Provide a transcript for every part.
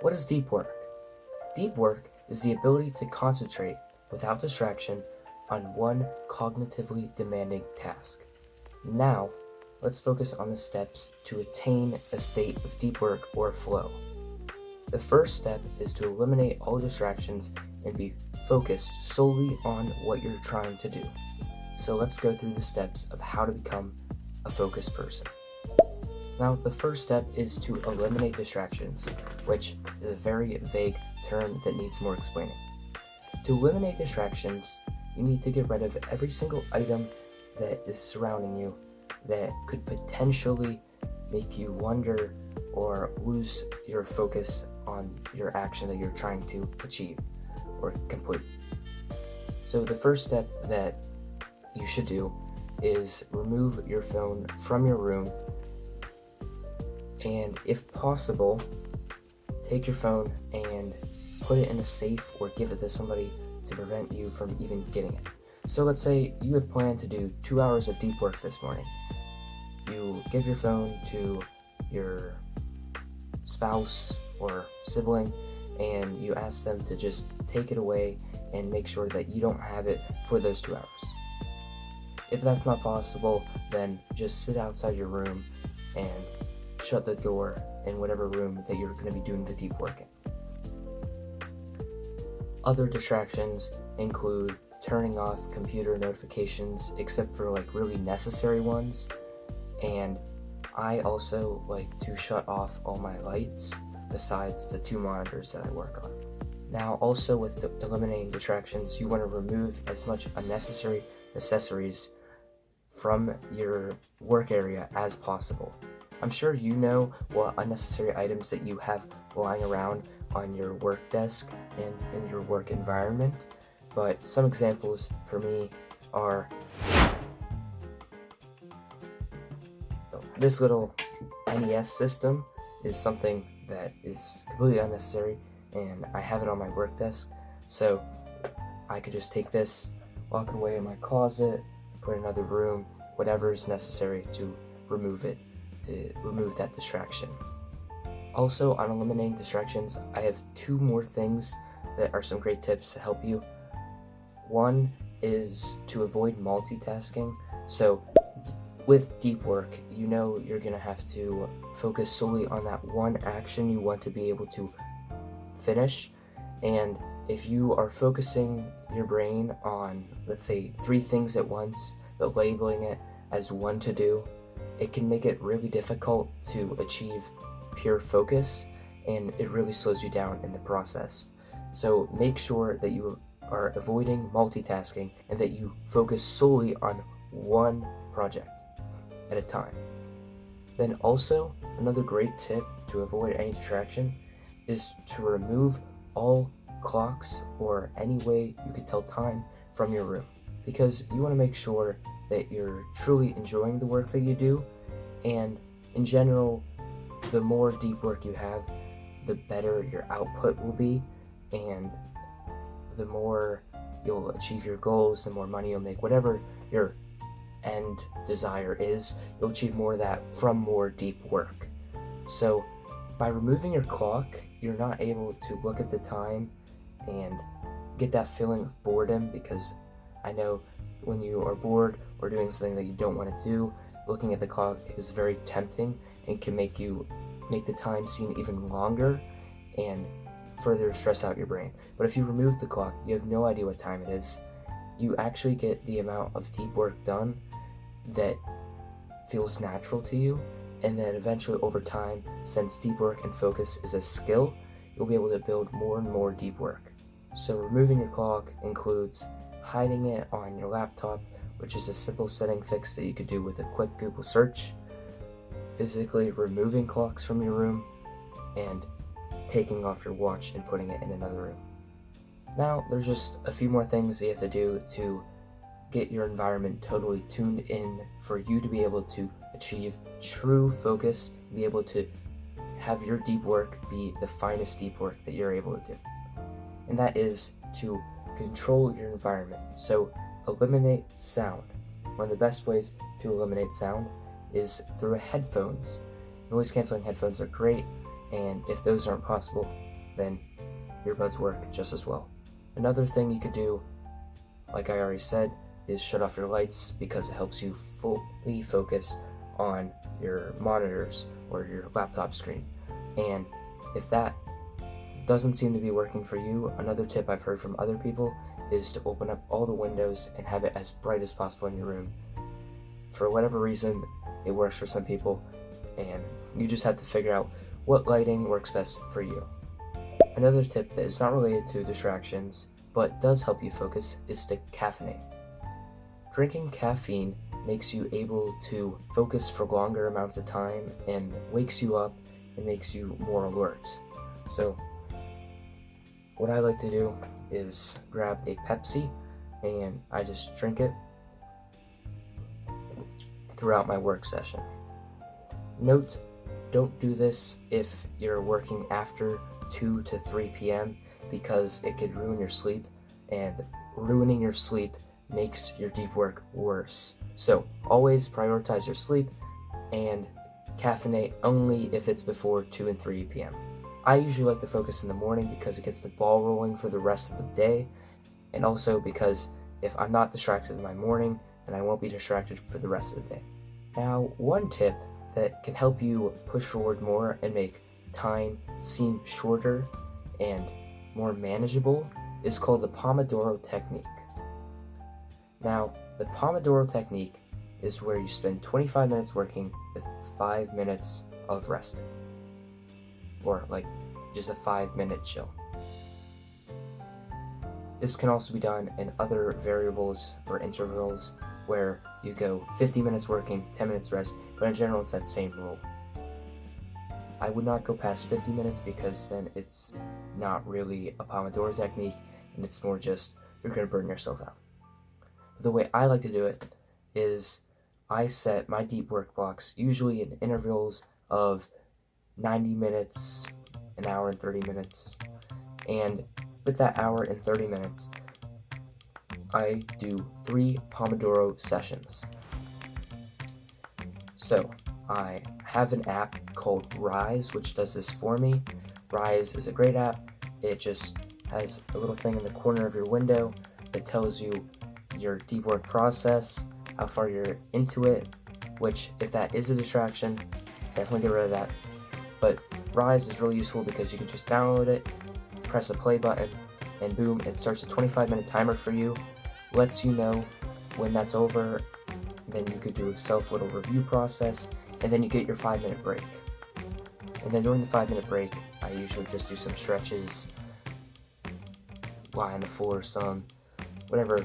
What is deep work? Deep work is the ability to concentrate without distraction on one cognitively demanding task. Now, let's focus on the steps to attain a state of deep work or flow. The first step is to eliminate all distractions and be focused solely on what you're trying to do. So let's go through the steps of how to become a focused person. Now, the first step is to eliminate distractions, which is a very vague term that needs more explaining. To eliminate distractions, you need to get rid of every single item that is surrounding you that could potentially make you wonder or lose your focus on your action that you're trying to achieve or complete. So the first step that you should do is remove your phone from your room, and if possible, take your phone and put it in a safe or give it to somebody to prevent you from even getting it. So let's say you have planned to do 2 hours of deep work this morning. You give your phone to your spouse or sibling and you ask them to just take it away and make sure that you don't have it for those 2 hours. If that's not possible, then just sit outside your room and shut the door in whatever room that you're going to be doing the deep work in. Other distractions include turning off computer notifications except for really necessary ones, and I also like to shut off all my lights besides the 2 monitors that I work on. Now, also with eliminating distractions, you want to remove as much unnecessary accessories from your work area as possible. I'm sure you know what unnecessary items that you have lying around on your work desk and in your work environment, but some examples for me are this little NES system is something that is completely unnecessary, and I have it on my work desk, so I could just take this, lock it away in my closet, put it in another room, whatever is necessary to remove it, to remove that distraction. Also, on eliminating distractions, I have 2 more things that are some great tips to help you. One is to avoid multitasking. So with deep work, you know you're going to have to focus solely on that one action you want to be able to finish. And if you are focusing your brain on, let's say, 3 things at once, but labeling it as one to do, it can make it really difficult to achieve pure focus, and it really slows you down in the process. So make sure that you are avoiding multitasking and that you focus solely on one project at a time. Then also, another great tip to avoid any distraction is to remove all clocks or any way you could tell time from your room, because you want to make sure that you're truly enjoying the work that you do, and in general, the more deep work you have, the better your output will be, and the more you'll achieve your goals, the more money you'll make, whatever your end desire is, you'll achieve more of that from more deep work. So by removing your clock, you're not able to look at the time and get that feeling of boredom, because I know when you are bored or doing something that you don't want to do, looking at the clock is very tempting and can make the time seem even longer and further stress out your brain. But if you remove the clock, you have no idea what time it is. You actually get the amount of deep work done that feels natural to you, and then eventually over time, since deep work and focus is a skill, you'll be able to build more and more deep work. So removing your clock includes hiding it on your laptop, which is a simple setting fix that you could do with a quick Google search, physically removing clocks from your room, and taking off your watch and putting it in another room. Now, there's just a few more things that you have to do to get your environment totally tuned in for you to be able to achieve true focus, be able to have your deep work be the finest deep work that you're able to do. And that is to control your environment. So eliminate sound. One of the best ways to eliminate sound is through headphones. Noise canceling headphones are great, and if those aren't possible, then earbuds work just as well. Another thing you could do, like I already said, is shut off your lights because it helps you fully focus on your monitors or your laptop screen. And if that doesn't seem to be working for you, another tip I've heard from other people is to open up all the windows and have it as bright as possible in your room. For whatever reason, it works for some people, and you just have to figure out what lighting works best for you. Another tip that is not related to distractions, but does help you focus, is to caffeinate. Drinking caffeine makes you able to focus for longer amounts of time and wakes you up and makes you more alert. So what I like to do is grab a Pepsi and I just drink it throughout my work session. Note, don't do this if you're working after 2 to 3 p.m. because it could ruin your sleep, and ruining your sleep makes your deep work worse. So always prioritize your sleep and caffeinate only if it's before 2 and 3 p.m. I usually like to focus in the morning because it gets the ball rolling for the rest of the day, and also because if I'm not distracted in my morning, then I won't be distracted for the rest of the day. Now, one tip that can help you push forward more and make time seem shorter and more manageable is called the Pomodoro technique. Now, the Pomodoro technique is where you spend 25 minutes working with 5 minutes of resting, or like just a 5-minute chill. This can also be done in other variables or intervals where you go 50 minutes working, 10 minutes rest, but in general it's that same rule. I would not go past 50 minutes because then it's not really a Pomodoro technique and it's more just you're going to burn yourself out. The way I like to do it is I set my deep work blocks usually in intervals of 90 minutes, an hour and 30 minutes, and with that hour and 30 minutes, I do 3 Pomodoro sessions. So I have an app called Rise, which does this for me. Rise is a great app. It just has a little thing in the corner of your window that tells you your deep work process, how far you're into it, which if that is a distraction, definitely get rid of that. But Rise is really useful because you can just download it, press the play button, and boom, it starts a 25-minute timer for you, lets you know when that's over, then you could do a self-little review process, and then you get your 5-minute break. And then during the 5-minute break, I usually just do some stretches, lie on the floor some, whatever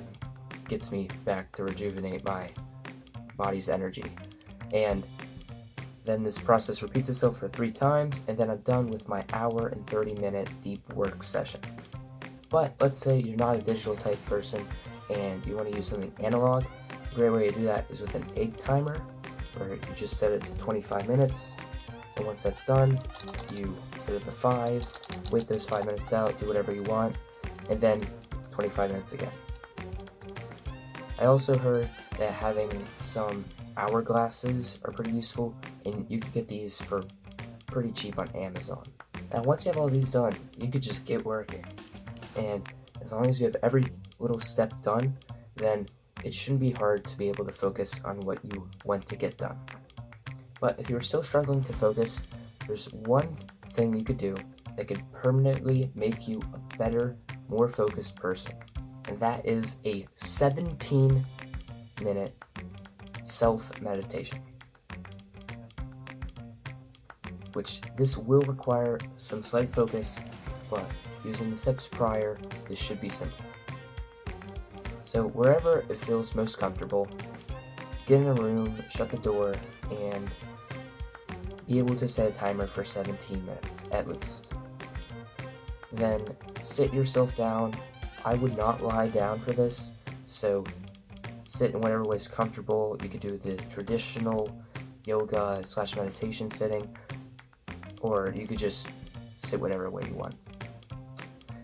gets me back to rejuvenate my body's energy. And then this process repeats itself for 3 times, and then I'm done with my hour and 30-minute deep work session. But let's say you're not a digital type person and you want to use something analog. A great way to do that is with an egg timer, where you just set it to 25 minutes, and once that's done, you set it to 5, wait those 5 minutes out, do whatever you want, and then 25 minutes again. I also heard that having some hourglasses are pretty useful, and you can get these for pretty cheap on Amazon. Now once you have all these done, you could just get working, and as long as you have every little step done, then it shouldn't be hard to be able to focus on what you want to get done. But if you're still struggling to focus, there's one thing you could do that could permanently make you a better, more focused person, and that is a 17-minute self-meditation, which this will require some slight focus, but using the steps prior, this should be simple. So wherever it feels most comfortable, get in a room, shut the door, and be able to set a timer for 17 minutes at least. Then sit yourself down. I would not lie down for this, so sit in whatever way is comfortable. You could do the traditional yoga / meditation sitting, or you could just sit whatever way you want.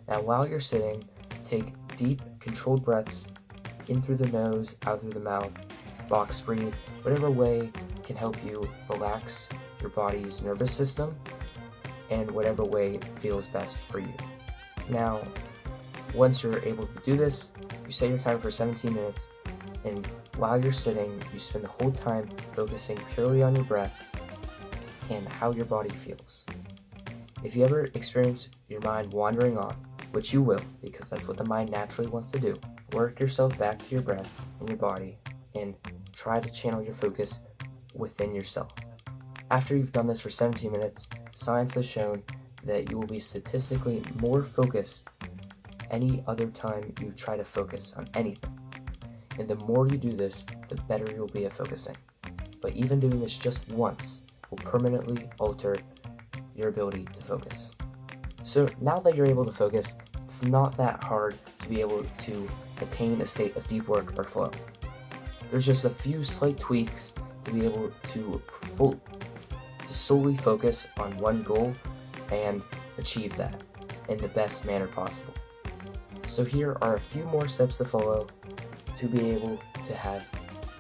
Now while you're sitting, take deep, controlled breaths in through the nose, out through the mouth, box breathe, whatever way can help you relax your body's nervous system and whatever way feels best for you. Now, once you're able to do this, you set your timer for 17 minutes, and while you're sitting, you spend the whole time focusing purely on your breath and how your body feels. If you ever experience your mind wandering off, which you will, because that's what the mind naturally wants to do, work yourself back to your breath and your body and try to channel your focus within yourself. After you've done this for 17 minutes, science has shown that you will be statistically more focused any other time you try to focus on anything. And the more you do this, the better you'll be at focusing. But even doing this just once will permanently alter your ability to focus. So now that you're able to focus, it's not that hard to be able to attain a state of deep work or flow. There's just a few slight tweaks to be able to solely focus on one goal and achieve that in the best manner possible. So here are a few more steps to follow to be able to have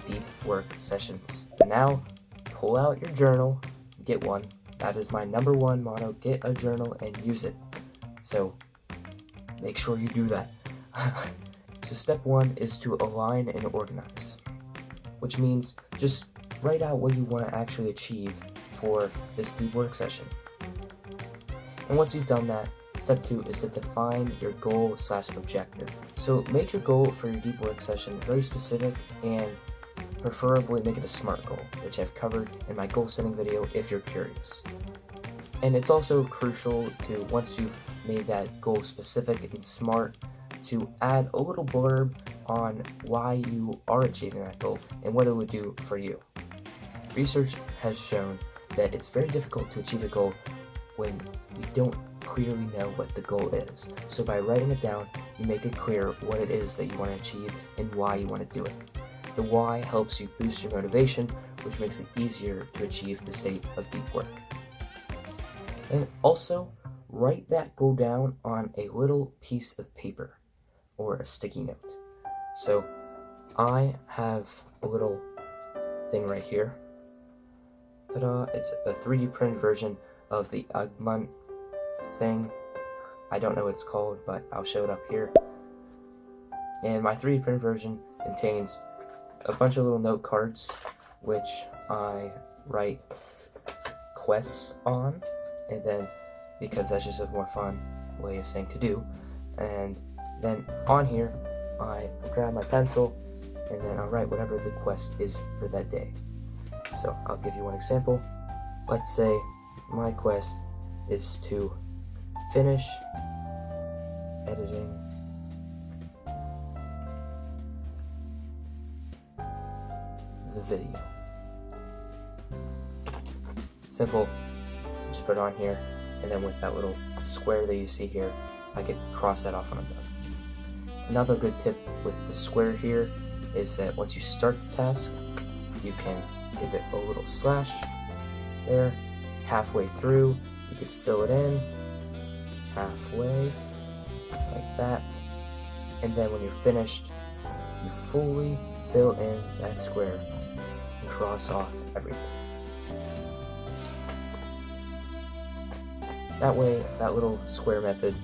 deep work sessions. Now, pull out your journal, get one. That is my number one motto, get a journal and use it. So make sure you do that. So step one is to align and organize, which means just write out what you want to actually achieve for this deep work session. And once you've done that, step two is to define your goal/objective. So make your goal for your deep work session very specific and preferably make it a SMART goal, which I've covered in my goal setting video if you're curious. And it's also crucial to, once you've made that goal specific and SMART, to add a little blurb on why you are achieving that goal and what it would do for you. Research has shown that it's very difficult to achieve a goal when you don't clearly know what the goal is. So by writing it down, you make it clear what it is that you want to achieve and why you want to do it. The why helps you boost your motivation, which makes it easier to achieve the state of deep work. And also, write that goal down on a little piece of paper or a sticky note. So I have a little thing right here. Ta-da! It's a 3D printed version of the Ugman thing. I don't know what it's called, but I'll show it up here. And my 3D printed version contains a bunch of little note cards, which I write quests on, and then, because that's just a more fun way of saying to do, and then on here, I grab my pencil, and then I'll write whatever the quest is for that day. So I'll give you one example. Let's say my quest is to finish editing the video. Simple, just put it on here, and then with that little square that you see here, I could cross that off when I'm done. Another good tip with the square here is that once you start the task, you can give it a little slash there. Halfway through, you could fill it in halfway, like that. And then when you're finished, you fully fill in that square and cross off everything. That way, that little square method,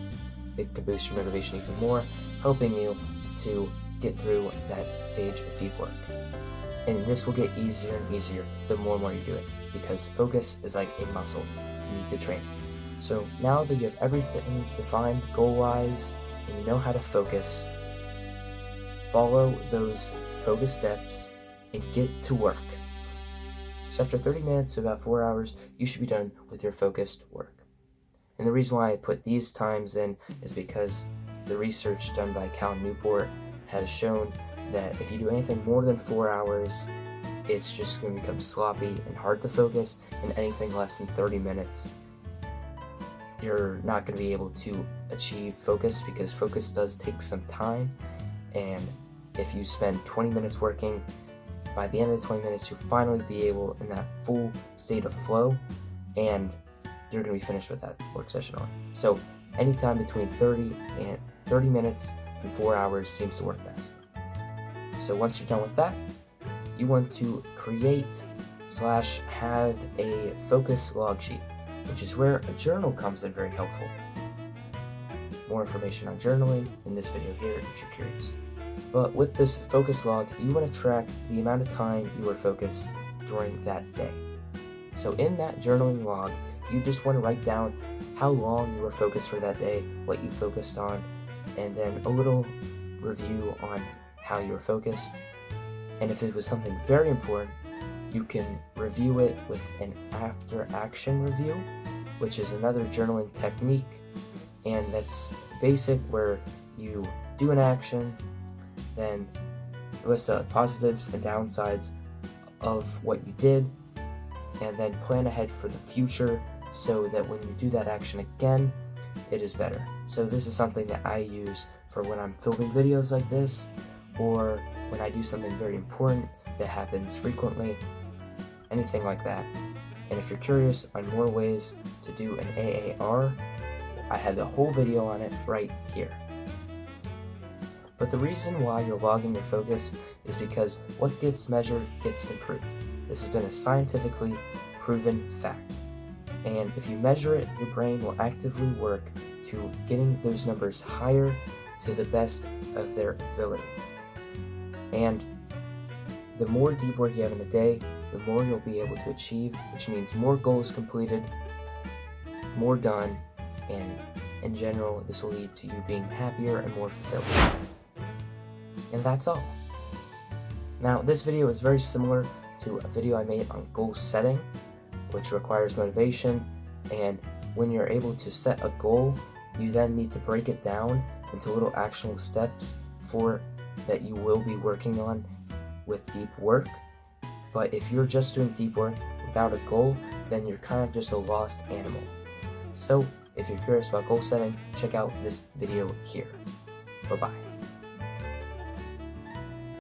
it can boost your motivation even more, helping you to get through that stage of deep work. And this will get easier and easier the more and more you do it, because focus is like a muscle you need to train. So now that you have everything defined goal-wise and you know how to focus, follow those focus steps and get to work. So after 30 minutes to about 4 hours, you should be done with your focused work. And the reason why I put these times in is because the research done by Cal Newport has shown that if you do anything more than 4 hours, it's just going to become sloppy and hard to focus, and anything less than 30 minutes, you're not going to be able to achieve focus, because focus does take some time, and if you spend 20 minutes working, by the end of the 20 minutes, you'll finally be able, in that full state of flow, and you're going to be finished with that work session on. So anytime between 30 minutes and 4 hours seems to work best. So once you're done with that, you want to create / have a focus log sheet. which is where a journal comes in very helpful. More information on journaling in this video here if you're curious. But with this focus log, you want to track the amount of time you were focused during that day. So in that journaling log, you just want to write down how long you were focused for that day, what you focused on, and then a little review on how you were focused. And if it was something very important, you can review it with an after action review, which is another journaling technique. And that's basic, where you do an action, then list the positives and downsides of what you did, and then plan ahead for the future so that when you do that action again, it is better. So this is something that I use for when I'm filming videos like this, or when I do something very important that happens frequently, anything like that. And if you're curious on more ways to do an AAR, I have the whole video on it right here. But the reason why you're logging your focus is because what gets measured gets improved. This has been a scientifically proven fact. And if you measure it, your brain will actively work to getting those numbers higher to the best of their ability. And the more deep work you have in a day, the more you'll be able to achieve, which means more goals completed, more done, and in general, this will lead to you being happier and more fulfilled. And that's all. Now, this video is very similar to a video I made on goal setting, which requires motivation. And when you're able to set a goal, you then need to break it down into little actionable steps for that you will be working on with deep work. But if you're just doing deep work without a goal, then you're kind of just a lost animal. So if you're curious about goal setting, check out this video here. Bye-bye.